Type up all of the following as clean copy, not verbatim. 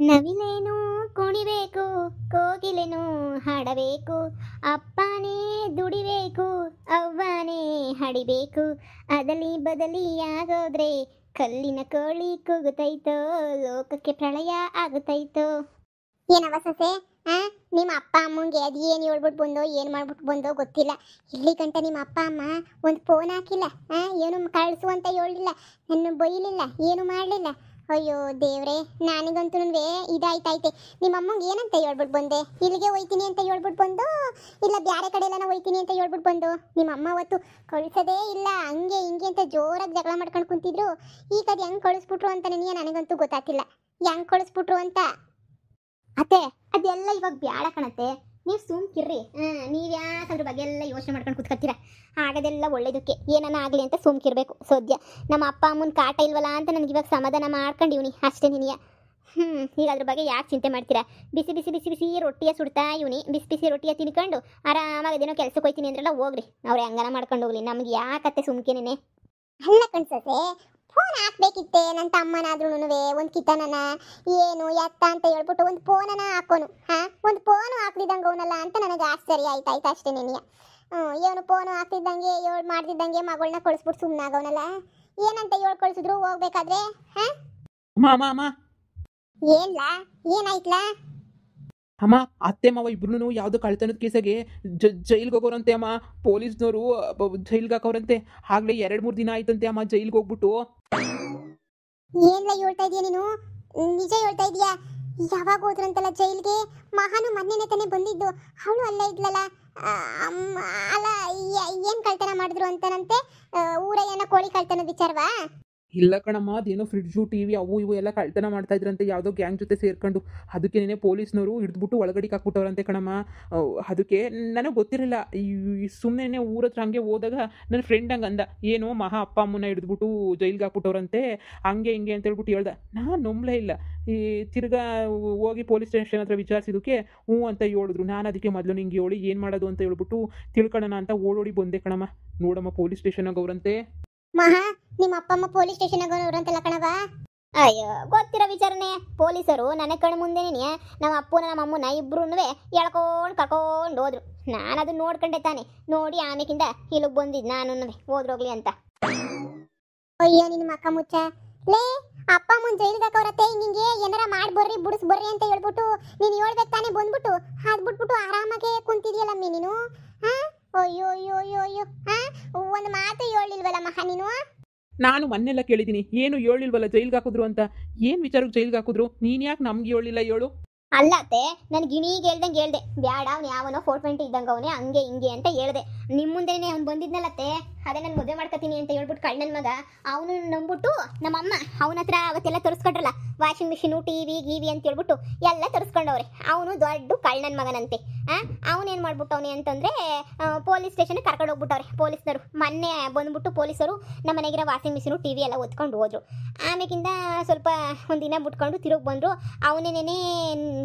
ನವಿಲೇನು ಕುಣಿಬೇಕು, ಕೋಗಿಲೆನು ಹಾಡಬೇಕು, ಅಪ್ಪನೇ ದುಡಿಬೇಕು, ಅವ್ವನೇ ಹಡಿಬೇಕು. ಅದಲಿ ಬದಲಿ ಆಗೋದ್ರೆ ಕಲ್ಲಿನ ಕೋಳಿ ಕೂಗುತ್ತೈತೋ, ಲೋಕಕ್ಕೆ ಪ್ರಳಯ ಆಗುತ್ತೈತೋ. ಏನವ ಸೊಸೆ, ನಿಮ್ಮ ಅಪ್ಪ ಅಮ್ಮಂಗೆ ಅದು ಏನು ಹೇಳ್ಬಿಟ್ಟು ಬಂದೋ ಏನು ಮಾಡ್ಬಿಟ್ಟು ಬಂದೋ ಗೊತ್ತಿಲ್ಲ. ಇಲ್ಲಿ ಗಂಟ ನಿಮ್ಮ ಅಪ್ಪ ಅಮ್ಮ ಒಂದು ಫೋನ್ ಹಾಕಿಲ್ಲ, ಏನು ಕಳಿಸು ಅಂತ ಹೇಳಿಲ್ಲ, ನನ್ನ ಬೈಲಿಲ್ಲ, ಏನು ಮಾಡಲಿಲ್ಲ. ಅಯ್ಯೋ ದೇವ್ರೆ, ನನಗಂತೂ ಇದಾಯ್ತೈತೆ. ನಿಮ್ಮ ಅಮ್ಮಂಗೆ ಏನಂತ ಹೇಳ್ಬಿಟ್ಟು ಬಂದೆ? ಇಲ್ಲಿಗೆ ಹೋಯ್ತೀನಿ ಅಂತ ಹೇಳ್ಬಿಟ್ಟು ಬಂದು, ಇಲ್ಲ ಬೇರೆ ಕಡೆ ಎಲ್ಲ ಹೋಯ್ತೀನಿ ಅಂತ ಹೇಳ್ಬಿಟ್ಟು ಬಂದು. ನಿಮ್ಮ ಅಮ್ಮ ಅವತ್ತು ಕಳಿಸೋದೇ ಇಲ್ಲ, ಹಂಗೆ ಹಿಂಗೆ ಅಂತ ಜೋರಾಗಿ ಜಗಳ ಮಾಡ್ಕೊಂಡು ಕುಂತಿದ್ರು. ಈಗ ಅದು ಹೆಂಗೆ ಕಳಿಸ್ಬಿಟ್ರು ಅಂತ ನನಗಂತೂ ಗೊತ್ತಾಗ್ತಿಲ್ಲ, ಹೆಂಗೆ ಕಳಿಸ್ಬಿಟ್ರು ಅಂತ. ಅತ್ತೆ ಅದೆಲ್ಲ ಇವಾಗ ಬ್ಯಾಡ ಕಣತ್ತೆ, ನೀವು ಸುಮ್ಕಿರ್ರಿ. ನೀವು ಯಾಕೆ ಅದ್ರ ಬಗ್ಗೆ ಎಲ್ಲ ಯೋಚನೆ ಮಾಡ್ಕೊಂಡು ಕುತ್ಕೊತೀರ? ಆಗೋದೆಲ್ಲ ಒಳ್ಳೇದಕ್ಕೆ, ಏನನ್ನ ಆಗಲಿ ಅಂತ ಸುಮ್ಕಿರ್ಬೇಕು. ಸದ್ಯ ನಮ್ಮ ಅಪ್ಪ ಅಮ್ಮನ ಕಾಟ ಇಲ್ವಲ್ಲ ಅಂತ ನನಗೆ ಇವಾಗ ಸಮಾಧಾನ ಮಾಡ್ಕೊಂಡಿವ್ನಿ ಅಷ್ಟೇ. ನಿನಗೆ ಈಗ ಅದ್ರ ಬಗ್ಗೆ ಯಾಕೆ ಚಿಂತೆ ಮಾಡ್ತೀರಾ? ಬಿಸಿ ಬಿಸಿ ಬಿಸಿ ಬಿಸಿ ರೊಟ್ಟಿಯ ಸುಡ್ತಾ ಇವನಿ, ಬಿಸಿ ಬಿಸಿ ರೊಟ್ಟಿಯ ತಿನ್ಕೊಂಡು ಆರಾಮಾಗಿ ಅದೇನೋ ಕೆಲ್ಸಕ್ಕೆ ಹೋಯ್ತೀನಿ ಅಂದ್ರಲ್ಲ, ಹೋಗ್ರಿ, ಅವ್ರೆ ಹಂಗನ ಮಾಡ್ಕೊಂಡು ಹೋಗ್ಲಿ, ನಮ್ಗೆ ಯಾಕತ್ತೆ ಸುಮ್ಕೇನೆ. ಅಲ್ಲ ಕಣ್ಸತ್ತೆ, ಫೋನ್ ಹಾಕ್ಬೇಕಿತ್ತೆ ನನ್ನ ತಮ್ಮನಾದ್ರೂ ಒಂದು ಕಿತನನ ಏನು ಎತ್ತ ಅಂತ ಹೇಳ್ಬಿಟ್ಟು ಒಂದು ಫೋನನ ಹಾಕೋನು. ಒಂದು ಫೋನು ಹಾಕ್ದಿದ್ದಂಗೆ ಅವನಲ್ಲ ಅಂತ ನನಗೆ ಆಶ್ಚರ್ಯ ಆಯ್ತಾಯ್ತು ಅಷ್ಟೇ. ನಿನಗೆ ಇವನು ಫೋನು ಹಾಕ್ತಿದ್ದಂಗೆ ಮಾಡ್ತಿದ್ದಂಗೆ ಮಗಳನ್ನ ಕಳಿಸ್ಬಿಟ್ಟು ಸುಮ್ಮನಾಗವನಲ್ಲ. ಏನಂತ ಕಳಿಸಿದ್ರು ಹೋಗ್ಬೇಕಾದ್ರೆ. ಏನ್ಲಾ, ಏನಾಯ್ತಲಾ? ಅಮ್ಮ, ಅತ್ತೆ ಮಾವ ಇಬ್ರು ಯಾವ್ದು ಕಳ್ತನದ ಕೇಸಾಗೆ ಜೈಲ್ಗೆ ಹೋಗೋರಂತೆ ಅಮ್ಮ. ಪೊಲೀಸ್ನವರು ಜೈಲ್ಗೆ ಹಾಕೋರಂತೆ. ಆಗ್ಲೇ 2-3 ದಿನ ಆಯ್ತಂತೆ ಅಮ್ಮ ಜೈಲ್ಗೆ ಹೋಗ್ಬಿಟ್ಟು. ಏನ್ಲ ಹೇಳ್ತಾ ಇದೀಯ ನೀನು? ನಿಜ ಹೇಳ್ತಾ ಇದೀಯಾ? ಯಾವಾಗ ಹೋದ್ರಂತಲ್ಲ ಜೈಲ್ಗೆ? ಮಹಾನು ಮೊನ್ನೆನೆ ತಾನೇ ಬಂದಿದ್ದು, ಅವಳು ಅಲ್ಲೇ ಇದ್ಲಲ್ಲ. ಅಲ್ಲ, ಏನ್ ಕಳ್ತನ ಮಾಡಿದ್ರು ಅಂತನಂತೆ? ಊರ ಏನೋ ಕೋಳಿ ಕಳ್ತನದ ವಿಚಾರವಾ? ಇಲ್ಲ ಕಣಮ್ಮ, ಅದೇನೋ ಫ್ರಿಡ್ಜು ಟಿವಿ ಅವು ಇವು ಎಲ್ಲ ಕಳ್ತನ ಮಾಡ್ತಾ ಇದ್ರಂತೆ ಯಾವುದೋ ಗ್ಯಾಂಗ್ ಜೊತೆ ಸೇರ್ಕೊಂಡು. ಅದಕ್ಕೇನೆ ಪೊಲೀಸ್ನವರು ಹಿಡಿದ್ಬಿಟ್ಟು ಒಳಗಡೆಗೆ ಹಾಕ್ಬಿಟ್ಟವ್ರಂತೆ ಕಣಮ್ಮ. ಅದಕ್ಕೆ ನನಗೆ ಗೊತ್ತಿರಲಿಲ್ಲ. ಸುಮ್ಮನೆ ಊರ ಹತ್ರ ಹಂಗೆ ಹೋದಾಗ ನನ್ನ ಫ್ರೆಂಡ್ ಹಂಗೆ ಅಂದ, ಏನು ಮಹಾ ಅಪ್ಪ ಅಮ್ಮನ ಹಿಡಿದ್ಬಿಟ್ಟು ಜೈಲ್ಗೆ ಹಾಕ್ಬಿಟ್ಟವ್ರಂತೆ, ಹಂಗೆ ಹಿಂಗೆ ಅಂತ ಹೇಳ್ಬಿಟ್ಟು ಹೇಳ್ದೆ. ನಾನು ನಂಬಲೇ ಇಲ್ಲ. ತಿರ್ಗಾ ಹೋಗಿ ಪೊಲೀಸ್ ಸ್ಟೇಷನ್ ಹತ್ರ ವಿಚಾರಿಸಿದಕ್ಕೆ ಹ್ಞೂ ಅಂತ ಹೇಳಿದ್ರು. ನಾನು ಅದಕ್ಕೆ ಮೊದಲು ನಿಂಗೆ ಹೇಳಿ ಏನು ಮಾಡೋದು ಅಂತ ಹೇಳ್ಬಿಟ್ಟು ತಿಳ್ಕೊಳ್ಳೋಣ ಅಂತ ಓಡೋಡಿ ಬಂದೆ ಕಣಮ್ಮ. ನೋಡಮ್ಮ, ಪೊಲೀಸ್ ಸ್ಟೇಷನಾಗ ಅವ್ರಂತೆ. ಮಹಾ, ನಿಮ್ಮ ಅಪ್ಪ ಅಮ್ಮ ಪೊಲೀಸ್ ಸ್ಟೇಷನ್ ಅವ್ರಂತಲ್ಲ ಕಣವ? ಅಯ್ಯೋ, ಗೊತ್ತಿರೋ ವಿಚಾರನೆ. ಪೊಲೀಸರು ನನ್ನ ಕಣ್ಣು ಮುಂದೆನೇ ನಮ್ಮ ಅಪ್ಪನ ನಮ್ಮ ಅಮ್ಮನ ಇಬ್ರು ಎಳ್ಕೊಂಡು ಕರ್ಕೊಂಡು ಹೋದ್ರು. ನಾನು ಅದನ್ನ ನೋಡ್ಕೊಂಡೆ ತಾನೆ. ನೋಡಿ ಆಮೇಕಿಂದ ಇಲ್ಲಿಗೆ ಬಂದಿದ್ದು ನಾನು, ಹೋದ್ರೋಗ್ಲಿ ಅಂತ. ಅಯ್ಯೋ ನಿನ್ನ ಅಕ್ಕ ಮುಚ್ಚ ಲೇ, ಅಪ್ಪ ಅಮ್ಮನ ಜೈಲ್ಗೆ ಹಾಕವ್ರತ್ತೆ, ನಿಂಗೆ ಏನಾರ ಮಾಡ್ಬರ್ರಿ ಬಿಡಿಸ್ಬರ್ರಿ ಅಂತ ಹೇಳ್ಬಿಟ್ಟು ನೀನು ಹೇಳ್ಬೇಕು ತಾನೆ. ಬಂದ್ಬಿಟ್ಟು ಅದು ಬಿಟ್ಬಿಟ್ಟು ಆರಾಮಾಗೆ ಕುಂತಿದ್ಯಲ್ಲಮ್ಮಿ ನೀನು. ಅಯ್ಯೋ ಅಯ್ಯೋ ಅಯ್ಯೋ ಅಯ್ಯೋ, ಒಂದು ಮಾತು ಹೇಳಿಲ್ವಲ್ಲ ಮಹಾ ನೀನು? ನಾನು ಮೊನ್ನೆಲ್ಲ ಕೇಳಿದ್ದೀನಿ, ಏನು ಹೇಳಿಲ್ವಲ್ಲ ಜೈಲ್ಗೆ ಹಾಕಿದ್ರು ಅಂತ. ಏನು ವಿಚಾರಕ್ಕೆ ಜೈಲ್ಗೆ ಹಾಕಿದ್ರು? ನೀನು ಯಾಕೆ ನಮ್ಗೆ ಹೇಳಿಲ್ಲ ಹೇಳು? ಅಲ್ಲತ್ತೆ, ನಾನು ಗಿಣಿಗೆ ಹೇಳ್ದೆ, ಬ್ಯಾಡ ಅವ್ನು ಯಾವನೋ 420 ಇದ್ದಂಗೆ ಅವನೇ ಹಂಗೆ ಹಿಂಗೆ ಅಂತ ಹೇಳ್ದೆ. ನಿಮ್ಮ ಮುಂದೆನೇ ಅವ್ನು ಬಂದಿದ್ನಲ್ಲತ್ತೆ, ಅದೇ ನಾನು ಮದುವೆ ಮಾಡ್ಕೊತೀನಿ ಅಂತ ಹೇಳ್ಬಿಟ್ಟು ಕಳ್ಳನ ಮಗ ಅವನು ನಂಬಿಟ್ಟು ನಮ್ಮಮ್ಮ ಅವನ ಹತ್ರ ಅವತ್ತೆಲ್ಲ ತರಿಸ್ಕೊಂಡ್ರಲ್ಲ, ವಾಷಿಂಗ್ ಮಿಷಿನು ಟಿವಿ ಗೀವಿ ಅಂತ ಹೇಳ್ಬಿಟ್ಟು ಎಲ್ಲ ತರಿಸ್ಕೊಂಡವ್ರೆ. ಅವನು ದೊಡ್ಡ ಕಳ್ಳನ ಮಗನಂತೆ. ಅವನೇನು ಮಾಡ್ಬಿಟ್ಟವನೆ ಅಂತಂದರೆ ಪೊಲೀಸ್ ಸ್ಟೇಷನ್ಗೆ ಕರ್ಕೊಂಡು ಹೋಗ್ಬಿಟ್ಟವ್ರೆ ಪೊಲೀಸ್ನವರು. ಮೊನ್ನೆ ಬಂದ್ಬಿಟ್ಟು ಪೊಲೀಸರು ನಮ್ಮ ಮನೆಗಿರೋ ವಾಷಿಂಗ್ ಮಿಷಿನು ಟಿವಿ ಎಲ್ಲ ಒತ್ಕೊಂಡು ಹೋದ್ರು. ಆಮೇಕಿಂದ ಸ್ವಲ್ಪ ಒಂದಿನ ಬಿಟ್ಕೊಂಡು ತಿರುಗಿ ಬಂದರು. ಅವನೇನೇ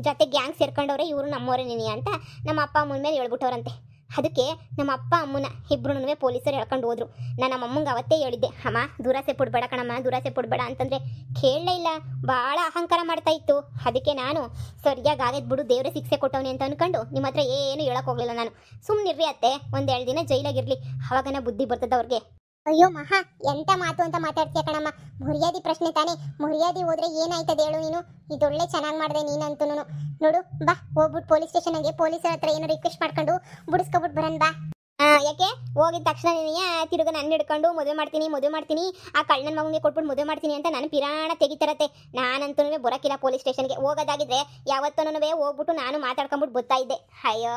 ಜೊತೆ ಗ್ಯಾಂಗ್ ಸೇರ್ಕೊಂಡವ್ರೆ, ಇವರು ನಮ್ಮವರೇನೇನೆ ಅಂತ ನಮ್ಮ ಅಪ್ಪ ಅಮ್ಮನ ಮೇಲೆ ಹೇಳ್ಬಿಟ್ಟವ್ರಂತೆ. ಅದಕ್ಕೆ ನಮ್ಮ ಅಪ್ಪ ಅಮ್ಮನ ಇಬ್ರು ಪೊಲೀಸರು ಹೇಳ್ಕೊಂಡು ಹೋದ್ರು. ನಾನು ನಮ್ಮ ಅಮ್ಮಂಗೆ ಅವತ್ತೇ ಹೇಳಿದ್ದೆ, ಅಮ್ಮ ದುರಾಸೆ ಪಡ್ಬೇಡ ಕಣಮ್ಮ, ದುರಾಸೆ ಪಡ್ಬೇಡ ಅಂತಂದರೆ ಕೇಳಲೇ ಇಲ್ಲ, ಭಾಳ ಅಹಂಕಾರ ಮಾಡ್ತಾ ಇತ್ತು. ಅದಕ್ಕೆ ನಾನು ಸರಿಯಾಗಿ ಆಗೈತೆ ಬಿಡು, ದೇವರೇ ಶಿಕ್ಷೆ ಕೊಟ್ಟವನಿ ಅಂತ ಅಂದ್ಕೊಂಡು ನಿಮ್ಮ ಹತ್ರ ಏನು ಹೇಳಕ್ಕೆ ಹೋಗಲಿಲ್ಲ. ನಾನು ಸುಮ್ಮನಿರ್ರಿ ಅತ್ತೆ, 1-2 ದಿನ ಜೈಲಾಗಿರಲಿ, ಅವಾಗನ ಬುದ್ಧಿ ಬರ್ತದೆ ಅವ್ರಿಗೆ. ಅಯ್ಯೋ ಮಹಾ, ಎಂತ ಮಾತು ಅಂತ ಮಾತಾಡ್ತೀಯ ಕಣಮ್ಮ? ಮರ್ಯಾದೆ ಪ್ರಶ್ನೆ ತಾನೇ. ಮರ್ಯಾದೆ ಹೋದ್ರೆ ಏನಾಯ್ತದೆ ಹೇಳು ನೀನು? ಇದೊಳ್ಳೆ ಚೆನ್ನಾಗಿ ಮಾಡಿದೆ ನೀನಂತೂ. ನೋಡು ಬಾ, ಹೋಗ್ಬಿಟ್ಟು ಪೊಲೀಸ್ ಸ್ಟೇಷನ್ಗೆ ಪೊಲೀಸರ ಹತ್ರ ಏನೋ ರಿಕ್ವೆಸ್ಟ್ ಮಾಡ್ಕೊಂಡು ಬಿಡಿಸ್ಕೊಬಿಟ್ಟು ಬರೋಣ ಬಾ. ಯಾಕೆ ಹೋಗಿದ ತಕ್ಷಣ ನೀನು ತಿರುಗ ನನ್ನ ಹಿಡ್ಕೊಂಡು ಮದುವೆ ಮಾಡ್ತೀನಿ ಆ ಕಳ್ಳನ ಮಗನಿಗೆ ಕೊಟ್ಬಿಟ್ಟು ಮದುವೆ ಮಾಡ್ತೀನಿ ಅಂತ ನಾನು ಪಿರಾಣ ತೆಗಿತಾರತ್ತೆ. ನಾನಂತೂ ಬರೋಕ್ಕಿಲ್ಲ ಪೊಲೀಸ್ ಸ್ಟೇಷನ್ಗೆ. ಹೋಗೋದಾಗಿದ್ರೆ ಯಾವತ್ತೂ ಹೋಗ್ಬಿಟ್ಟು ನಾನು ಮಾತಾಡ್ಕೊಂಬಿಟ್ಟು ಬರ್ತಾ ಇದ್ದೆ. ಅಯ್ಯೋ,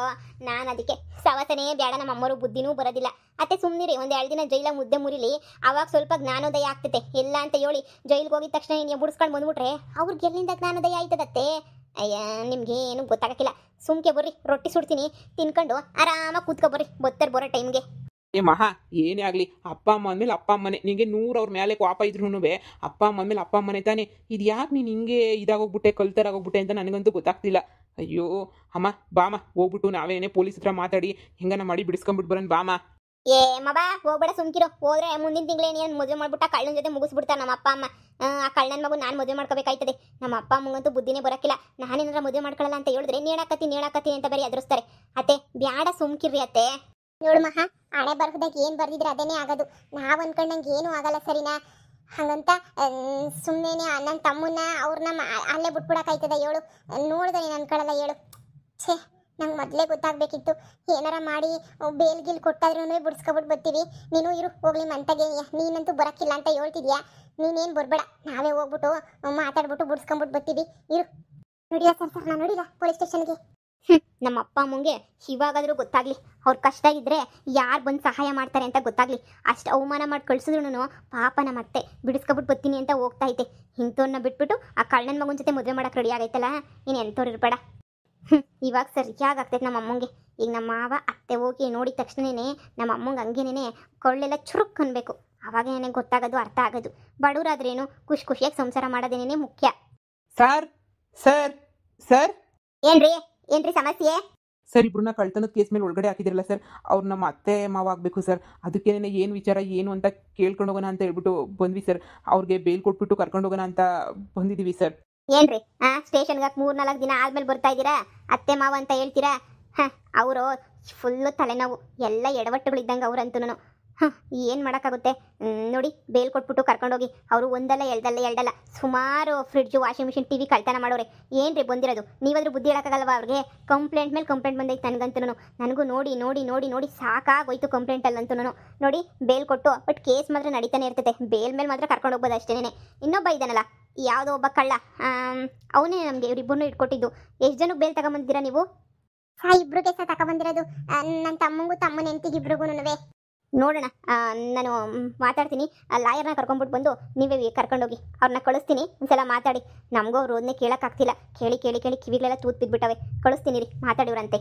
ನಾನು ಅದಕ್ಕೆ ಸವಸನೇ ಬೇಡ, ನಮ್ಮ ಅಮ್ಮರು ಬುದ್ಧಿನೂ ಬರೋದಿಲ್ಲ. ಅತ್ತೆ ಸುಮ್ಮನಿರಿ, 1-2 ದಿನ ಜೈಲಾಗ ಮುದ್ದೆ ಮುರಿಲಿ, ಅವಾಗ ಸ್ವಲ್ಪ ಜ್ಞಾನೋದಯ ಆಗ್ತೈತೆ. ಎಲ್ಲ ಅಂತ ಹೇಳಿ ಜೈಲಿಗೆ ಹೋಗಿದ ತಕ್ಷಣ ನೀನು ಬಿಡಿಸ್ಕೊಂಡು ಬಂದ್ಬಿಟ್ರೆ ಅವ್ರಿಗೆ ಎಲ್ಲಿಂದ ಜ್ಞಾನೋದಯ ಆಯ್ತದತ್ತೆ? ಅಯ್ಯ, ನಿಮ್ಗೆ ಏನು ಗೊತ್ತಾಗಕ್ಕಿಲ್ಲ. ಸುಮ್ಕೆ ಬರ್ರಿ, ರೊಟ್ಟಿ ಸುಡ್ತೀನಿ, ತಿನ್ಕೊಂಡು ಆರಾಮಾಗಿ ಕೂತ್ಕೊ ಬರ್ರಿ, ಬರೋ ಟೈಮ್ಗೆ. ಏ ಮಹಾ, ಏನೇ ಆಗಲಿ ಅಪ್ಪ ಅಮ್ಮ ಅಂದಮೇಲೆ ಅಪ್ಪ ಅಮ್ಮನೇ. ನಿನಗೆ 100 ಅವ್ರ ಮೇಲೆ ಕೋಪ ಇದ್ರೂ ಅಪ್ಪ ಅಮ್ಮ ಅಂದಮೇಲೆ ಅಪ್ಪ ಅಮ್ಮನೇ ತಾನೆ. ಇದು ಯಾಕೆ ನೀನು ಹಿಂಗೆ ಇದಾಗೋಗ್ಬಿಟ್ಟೆ, ಕಲ್ತರಾಗೋಗ್ಬಿಟ್ಟೆ ಅಂತ ನನಗಂತೂ ಗೊತ್ತಾಗ್ತಿಲ್ಲ. ಅಯ್ಯೋ ಅಮ್ಮ, ಬಾಮ ಹೋಗ್ಬಿಟ್ಟು ನಾವೇನೇ ಪೊಲೀಸ್ ಹತ್ರ ಮಾತಾಡಿ ಹೆಂಗನ ಮಾಡಿ ಬಿಡಿಸ್ಕೊಂಬಿಟ್ಟು ಬರೋಣ ಬಾಮ. ಏ ಮಬಾ ಹೋಗ್ಬೇಡ ಸುಮ್ಕಿರೋ. ಹೋದ್ರೆ ಮುಂದಿನ ತಿಂಗಳೇ ನೀನು ಮದುವೆ ಮಾಡ್ಬಿಟ್ಟ ಕಳ್ಳನ ಜೊತೆ ಮುಗಿಸ್ಬಿಡ್ತಾರೆ ನಮ್ಮ ಅಪ್ಪ ಅಮ್ಮ. ಆ ಕಳ್ಳನ ಮಗು ನಾನು ಮದುವೆ ಮಾಡ್ಕೋಬೇಕಾಯ್ತದೆ. ನಮ್ಮ ಅಪ್ಪ ಅಮ್ಮಂಗಂತೂ ಬುದ್ಧಿನೇ ಬರೋಕ್ಕಿಲ್ಲ. ನಾನೇನಾರ ಮದುವೆ ಮಾಡ್ಕೊಳ್ಳಲ್ಲ ಅಂತ ಹೇಳಿದ್ರೆ ನೇಣಾಕತ್ತೀನಿ ಅಂತ ಬರೀ ಎದುರಿಸ್ತಾರೆ. ಅತ್ತೆ ಬ್ಯಾಡ ಸುಮ್ಕಿರ್ರಿ ಅತ್ತೆ. ನೋಡು ಮಹಾ, ಹಣೆ ಬರ್ದಾಗ ಏನು ಬರ್ದಿದ್ರೆ ಅದೇನೇ ಆಗೋದು. ನಾವು ಅನ್ಕೊಂಡಂಗೆ ಏನೂ ಆಗಲ್ಲ ಸರಿನಾ? ಹಂಗಂತ ಸುಮ್ಮನೆ ನನ್ನ ತಮ್ಮನ್ನ ಅವ್ರನ್ನ ಅಲ್ಲೇ ಬಿಟ್ಬಿಡಕ್ಕಾಯ್ತದ ಹೇಳು? ನೋಡ್ದೆ ನೀನು ಅನ್ಕೊಳ್ಳಲ್ಲ ಹೇಳು? ಛೇ, ನಂಗೆ ಮೊದಲೇ ಗೊತ್ತಾಗಬೇಕಿತ್ತು. ಏನಾರ ಮಾಡಿ ಬೇಲ್ಗಿಲ್ ಕೊಟ್ಟಾದ್ರೂ ಬಿಡಿಸ್ಕೊಬಿಟ್ಟು ಬರ್ತೀವಿ. ನೀನು ಇರು ಹೋಗ್ಲಿ ಮಂತಗೆ. ನೀನಂತೂ ಬರೋಕ್ಕಿಲ್ಲ ಅಂತ ಹೇಳ್ತಿದ್ಯಾ. ನೀನೇನು ಬರ್ಬೇಡ, ನಾವೇ ಹೋಗ್ಬಿಟ್ಟು ಮಾತಾಡ್ಬಿಟ್ಟು ಬಿಡಿಸ್ಕೊಂಬಿಟ್ಟು ಬರ್ತೀವಿ. ಇರು. ನೋಡಿಲ್ಲ ಸರ್, ನಾನು ನೋಡಿಲ್ಲ ಪೊಲೀಸ್ ಸ್ಟೇಷನ್ಗೆ. ನಮ್ಮ ಅಪ್ಪ ಅಮ್ಮಂಗೆ ಇವಾಗಾದರೂ ಗೊತ್ತಾಗ್ಲಿ. ಅವ್ರ ಕಷ್ಟ ಇದ್ರೆ ಯಾರು ಬಂದು ಸಹಾಯ ಮಾಡ್ತಾರೆ ಅಂತ ಗೊತ್ತಾಗ್ಲಿ. ಅಷ್ಟು ಅವಮಾನ ಮಾಡಿ ಕಳ್ಸಿದ್ರು ಪಾಪ ನಮ್ಮ ಅತ್ತೆ ಬಿಡಿಸ್ಕೊಬಿಟ್ಟು ಬರ್ತೀನಿ ಅಂತ ಹೋಗ್ತಾ ಐತೆ. ಇಂಥವ್ರನ್ನ ಬಿಟ್ಬಿಟ್ಟು ಆ ಕಳ್ಳನ ಮಗನ ಜೊತೆ ಮದುವೆ ಮಾಡಕ್ಕೆ ರೆಡಿ ಆಗೈತಲ್ಲ. ನೀನು ಎಂಥವ್ರು ಇರಬೇಡ. ಇವಾಗ ಸರಿಯಾಗಿ ಆಗ್ತೈತೆ ನಮ್ಮ ಅಮ್ಮಂಗೆ. ಈಗ ನಮ್ಮ ಮಾವ ಅತ್ತೆ ಹೋಗಿ ನೋಡಿದ ತಕ್ಷಣನೇ ನಮ್ಮ ಅಮ್ಮಂಗೆ ಹಂಗೇನೇ ಕೊಳ್ಳೆಲ್ಲ ಚುರುಕ್ ಅನ್ಬೇಕು. ಅವಾಗ ನನಗೆ ಗೊತ್ತಾಗೋದು, ಅರ್ಥ ಆಗೋದು. ಬಡವರಾದ್ರೇನು ಖುಷಿಯಾಗಿ ಸಂಸಾರ ಮಾಡೋದೇನೇ ಮುಖ್ಯ. ಸರ್ ಸರ್ ಸರ್ ಏನ್ರಿ ಸಮಸ್ಯೆ? ಸರ್, ಇಬ್ರನ್ನ ಕಳ್ತನದ ಕೇಸ್ ಮೇಲೆ ಒಳಗಡೆ ಹಾಕಿದಿರಲ್ಲ ಸರ್, ಅವ್ರು ನಮ್ಮ ಅತ್ತೆ ಮಾವ ಆಗಬೇಕು ಸರ್. ಅದಕ್ಕೇನೆ ಏನು ವಿಚಾರ ಏನು ಅಂತ ಕೇಳ್ಕೊಂಡು ಹೋಗೋಣ ಅಂತ ಹೇಳ್ಬಿಟ್ಟು ಬಂದ್ವಿ ಸರ್. ಅವ್ರಿಗೆ ಬೇಲ್ ಕೊಟ್ಬಿಟ್ಟು ಕರ್ಕೊಂಡು ಹೋಗೋಣ ಅಂತ ಬಂದಿದ್ದೀವಿ ಸರ್. ಏನ್ರಿ ಸ್ಟೇಷನ್ಗೆ 3-4 ದಿನ ಆದ್ಮೇಲೆ ಬರ್ತಾ ಇದ್ದೀರಾ? ಅತ್ತೆ ಮಾವ ಅಂತ ಹೇಳ್ತೀರಾ? ಅವರು ಫುಲ್ಲು ತಲೆನೋವು, ಎಲ್ಲ ಎಡವಟ್ಟುಗಳಿದ್ದಂಗೆ ಅವ್ರಂತೂ. ಏನು ಮಾಡೋಕ್ಕಾಗುತ್ತೆ ನೋಡಿ. ಬೇಲ್ ಕೊಟ್ಬಿಟ್ಟು ಕರ್ಕೊಂಡೋಗಿ ಅವರು ಒಂದಲ್ಲ ಎರಡಲ್ಲ ಸುಮಾರು ಫ್ರಿಡ್ಜು, ವಾಷಿಂಗ್ ಮಿಷಿನ್, ಟಿವಿ ಕಳ್ತನ ಮಾಡೋರೆ. ಏನ್ರಿ ಬಂದಿರೋದು? ನೀವಾದ್ರೂ ಬುದ್ಧಿ ಹೇಳೋಕ್ಕಾಗಲ್ವಾ ಅವ್ರಿಗೆ? ಕಂಪ್ಲೇಂಟ್ ಮೇಲೆ ಕಂಪ್ಲೇಂಟ್ ಬಂದೈತೆ ನನಗಂತೂ. ನನಗೂ ನೋಡಿ ಸಾಕಾಗೋಯ್ತು ಕಂಪ್ಲೇಂಟಲ್ಲಂತೂ. ನೋಡಿ, ಬೇಲ್ ಕೊಟ್ಟು ಬಟ್ ಕೇಸ್ ಮಾತ್ರ ನಡೀತಾನೆ ಇರ್ತೈತೆ. ಬೇಲ್ ಮೇಲೆ ಮಾತ್ರ ಕರ್ಕೊಂಡು ಹೋಗ್ಬೋದು ಅಷ್ಟೇನೆ. ಇನ್ನೊಬ್ಬ ಇದ್ದಾನಲ್ಲ, ಯಾವುದೋ ಒಬ್ಬ ಕಳ್ಳ, ಅವನೇ ನಮಗೆ ಇವರಿಬ್ಬರನ್ನು ಇಟ್ಕೊಟ್ಟಿದ್ದು. ಎಷ್ಟು ಜನಕ್ಕೆ ಬೇಲ್ ತಗೊಂಬಂದಿದ್ದೀರಾ ನೀವು? ಇಬ್ರಿಗೆ ಸಹ ತಗೊಂಬಂದಿರೋದು. ನನ್ನ ತಮ್ಮಂಗೂ ತಮ್ಮನ ಹೆಂಡತಿಗಿಬ್ರಿಗೂ. ನೋಡೋಣ, ನಾನು ಮಾತಾಡ್ತೀನಿ. ಲಾಯರ್ನ ಕರ್ಕೊಂಡ್ಬಿಟ್ಟು ಬಂದು ನೀವೇ ಕರ್ಕೊಂಡೋಗಿ ಅವ್ರನ್ನ ಕಳಿಸ್ತೀನಿ. ಒಂದ್ಸಲ ಮಾತಾಡಿ. ನಮಗೂ ಅವ್ರು ಓದನ್ನೇ ಕೇಳೋಕ್ಕಾಗ್ತಿಲ್ಲ. ಕೇಳಿ ಕಿವಿಗಳೆಲ್ಲ ತೂತ್ ಬಿದ್ದುಬಿಟ್ಟವೆ. ಕಳಿಸ್ತೀನಿ ರೀ, ಮಾತಾಡಿವ್ರಂತೆ.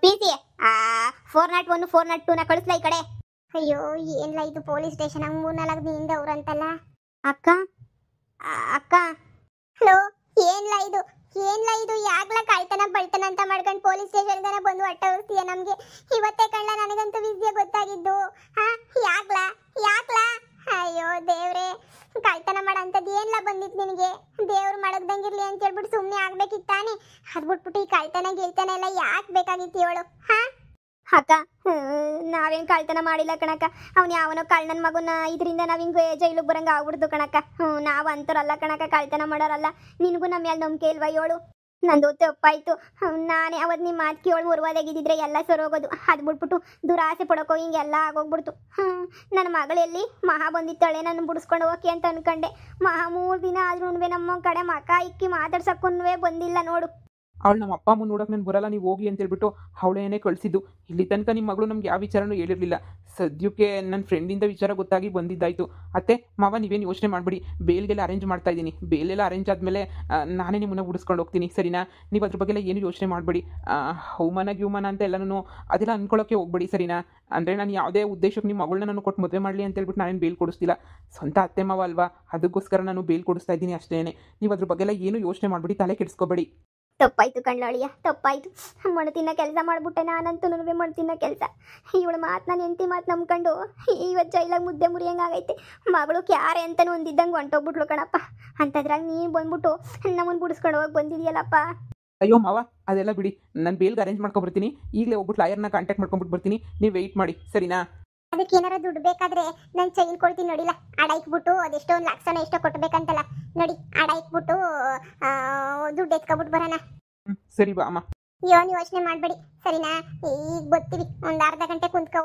ಪಿ ಸಿ 401 402ನ ಕಳಿಸ್ಲಾ ಈ ಕಡೆ. ಅಯ್ಯೋ ಏನ್ಲ ಇದು ಪೊಲೀಸ್ ಸ್ಟೇಷನ್ 3-4 ದಿನದಿಂದ ಅವ್ರಂತಲ್ಲ. ಅಕ್ಕ ಹಲೋ, ಏನ್ಲ ಇದು ಯಾಕ್ಲ ಕಳ್ತನ ಬಳ್ತನ ಅಂತ ಮಾಡ್ಕೊಂಡು ಪೊಲೀಸ್ ಸ್ಟೇಷನ್ಗೆ ಬಂದು ಅಟ್ಟ ಹೊರ್ತೀಯ ನಮ್ಗೆ? ಇವತ್ತೇ ಕಳ್ಳ, ನನಗಂತೂ ವಿದ್ಯೆ ಗೊತ್ತಾಗಿದ್ದು. ಯಾಕ್ಲಾ? ಅಯ್ಯೋ ದೇವ್ರೆ, ಕಳ್ತನ ಮಾಡಂತದ್ದು ಏನ್ಲ ಬಂದಿತ್ತು ನಿನಗೆ? ದೇವ್ರು ಮಾಡಕ್ದಂಗಿರ್ಲಿ ಅಂತ ಹೇಳ್ಬಿಟ್ಟು ಸುಮ್ಮನೆ ಆಗ್ಬೇಕಿತ್ತಾನೆ. ಅದ್ ಬಿಟ್ಬಿಟ್ಟು ಈ ಕಳ್ತನ ಗಿಳ್ತನ ಎಲ್ಲ ಯಾಕೆ ಬೇಕಾಗಿತ್ತು ಹೇಳು? ಅಕ್ಕ, ನಾವೇನು ಕಳ್ತನ ಮಾಡಿಲ್ಲ ಕಣಕ್ಕ. ಅವ್ನು ಯಾವನೋ ಕಳ್ಳನ ಮಗುನ ಇದರಿಂದ ನಾವು ಹಿಂಗೆ ಜೈಲಿಗೆ ಬರಂಗೆ ಆಗ್ಬಿಡ್ದು ಕಣಕ್ಕ. ನಾವು ಅಂತರಲ್ಲ ಕಣಕ್ಕ, ಕಳ್ತನ ಮಾಡೋರಲ್ಲ. ನಿನಗೂ ನಮ್ಮ ಮೇಲೆ ನಂಬಿಕೆ ಇಲ್ವಾ ಹೇಳು? ನಂದು ತಪ್ಪಾಯ್ತು. ನಾನೇ ಅವತ್ತು ನಿಮ್ಮ ಮಾತು ಕೇಳಿ ಮುರುವಾದಾಗಿದ್ದಿದ್ರೆ ಎಲ್ಲ ಸರೋಗೋದು. ಅದು ಬಿಟ್ಬಿಟ್ಟು ದುರಾಸೆ ಪಡೋಕೋ ಹಿಂಗೆಲ್ಲ ಆಗೋಗ್ಬಿಡ್ತು. ನನ್ನ ಮಗಳಲ್ಲಿ ಮಹಾ ಬಂದಿತ್ತಾಳೆ ನನ್ನ ಬಿಡಿಸ್ಕೊಂಡು ಹೋಗಿ ಅಂತ ಅನ್ಕೊಂಡೆ. ಮಹಾ 3 ದಿನ ಆದ್ರೂ ನಮ್ಮ ಕಡೆ ಮಕ ಇಕ್ಕಿ ಮಾತಾಡ್ಸಕ್ಕೂ ಬಂದಿಲ್ಲ ನೋಡು. ಅವಳು ನಮ್ಮ ಅಪ್ಪ ಅಮ್ಮ ನೋಡೋಕೆ ನಾನು ಬರಲ್ಲ, ನೀವು ಹೋಗಿ ಅಂತ ಹೇಳ್ಬಿಟ್ಟು ಅವಳೇನೇ ಕಳಿಸಿದ್ದು. ಇಲ್ಲಿ ತನಕ ನಿಮ್ಮ ಮಗಳು ನಮ್ಗೆ ಯಾವ ವಿಚಾರನೂ ಹೇಳಿರಲಿಲ್ಲ. ಸದ್ಯಕ್ಕೆ ನನ್ನ ಫ್ರೆಂಡಿಂದ ವಿಚಾರ ಗೊತ್ತಾಗಿ ಬಂದಿದ್ದಾಯಿತು. ಅತ್ತೆ ಮಾವ, ನೀವೇನು ಯೋಚನೆ ಮಾಡಬೇಡಿ. ಬೇಲ್ಗೆಲ್ಲ ಅರೇಂಜ್ ಮಾಡ್ತಾ ಇದ್ದೀನಿ. ಬೇಲೆಲ್ಲ ಅರೇಂಜ್ ಆದಮೇಲೆ ನಾನೇ ನಿಮ್ಮನ್ನ ಬಿಡಿಸ್ಕೊಂಡು ಹೋಗ್ತೀನಿ, ಸರಿನಾ? ನೀವು ಅದ್ರ ಬಗ್ಗೆ ಏನು ಯೋಚನೆ ಮಾಡಬೇಡಿ. ಹೌಮಾನ ಅಂತ ಎಲ್ಲನೂ ಅದೆಲ್ಲ ಅಂದ್ಕೊಳ್ಳೋಕ್ಕೆ ಹೋಗ್ಬೇಡಿ, ಸರಿನಾ? ಅಂದರೆ ನಾನು ಯಾವುದೇ ಉದ್ದೇಶಕ್ಕೆ ನಿಮ್ಮ ಮಗಳನ್ನ ನಾನು ಕೊಟ್ಟು ಮದುವೆ ಮಾಡಲಿ ಅಂತ ಹೇಳ್ಬಿಟ್ಟು ನಾನೇನು ಬೇಲ್ ಕೊಡಿಸ್ತಿಲ್ಲ. ಸ್ವಂತ ಅತ್ತೆ ಮಾವ ಅಲ್ವಾ, ಅದಕ್ಕೋಸ್ಕರ ನಾನು ಬೇಲ್ ಕೊಡಿಸ್ತಾ ಇದ್ದೀನಿ ಅಷ್ಟೇ. ನೀವು ಅದ್ರ ಬಗ್ಗೆಲ್ಲ ಏನು ಯೋಚನೆ ಮಾಡಬೇಡಿ, ತಲೆ ಕೆಡಿಸ್ಕೋಬೇಡಿ. ತಪ್ಪಾಯ್ತು ಕಣ್ಲಾಳಿಯ, ತಪ್ಪಾಯ್ತು. ಮಣ್ತಿನ ಕೆಲಸ ಮಾಡ್ಬಿಟ್ಟೆ ನಾನಂತೂ. ಮಣ್ತಿನ ಕೆಲಸ. ಇವಳು ಮಾತು, ನಾನು ಹೆಂಡತಿ ಮಾತು ನಂಬ್ಕೊಂಡು ಇವತ್ತು ಜೈಲಾಗ ಮುದ್ದೆ ಮುರಿಯಂಗಾಗೈತೆ. ಮಗಳು ಕ್ಯಾರೆ ಅಂತಲೂ ಒಂದಿದ್ದಂಗೆ ಹೊಂಟೋಗ್ಬಿಟ್ಲು ಕಣಪ್ಪ. ಅಂಥದ್ರಾಗ ನೀನು ಬಂದ್ಬಿಟ್ಟು ನಮ್ಮನ್ನು ಬಿಡಿಸ್ಕೊಂಡು ಹೋಗಿ ಬಂದಿದೆಯಲ್ಲಪ್ಪ. ಅಯ್ಯೋ ಮಾವ, ಅದೆಲ್ಲ ಬಿಡಿ. ನಾನು ಬೇಲ್ಗೆ ಅರೇಂಜ್ ಮಾಡ್ಕೊಬರ್ತೀನಿ. ಈಗಲೇ ಹೋಗ್ಬಿಟ್ಟು ಲಾಯರ್ನ ಕಾಂಟ್ಯಾಕ್ಟ್ ಮಾಡ್ಕೊಂಡ್ಬಿಟ್ಟು ಬರ್ತೀನಿ. ನೀವು ವೆಯ್ಟ್ ಮಾಡಿ, ಸರಿನಾ? ಅದಕ್ಕೆ ಏನಾರ ದುಡ್ಡು ಬೇಕಾದ್ರೆ ನಾನು ಚೈನ್ ಕೊಡ್ತೀನಿ ನೋಡಿಲ್ಲ. ಅಡ ಇಕ್ಬಿಟ್ಟು ಅದೆಷ್ಟೋ 1 ಲಕ್ಷನ ಎಷ್ಟೋ ಕೊಟ್ಟಬೇಕಂತಲ್ಲ ನೋಡಿ. ಅಡ ಇಕ್ಬಿಟ್ಟು ದುಡ್ಡು ಎತ್ಕೊಬಿಟ್ಟು ಬರೋಣ. ಸರಿ ಬಾ ಅಮ್ಮ. ಏನು ಯೋಚನೆ ಮಾಡಬೇಡಿ, ಸರಿನಾ? ಈಗ ಬರ್ತೀವಿ, ಒಂದು ಅರ್ಧ ಗಂಟೆ ಕುಂತ್ಕೋ.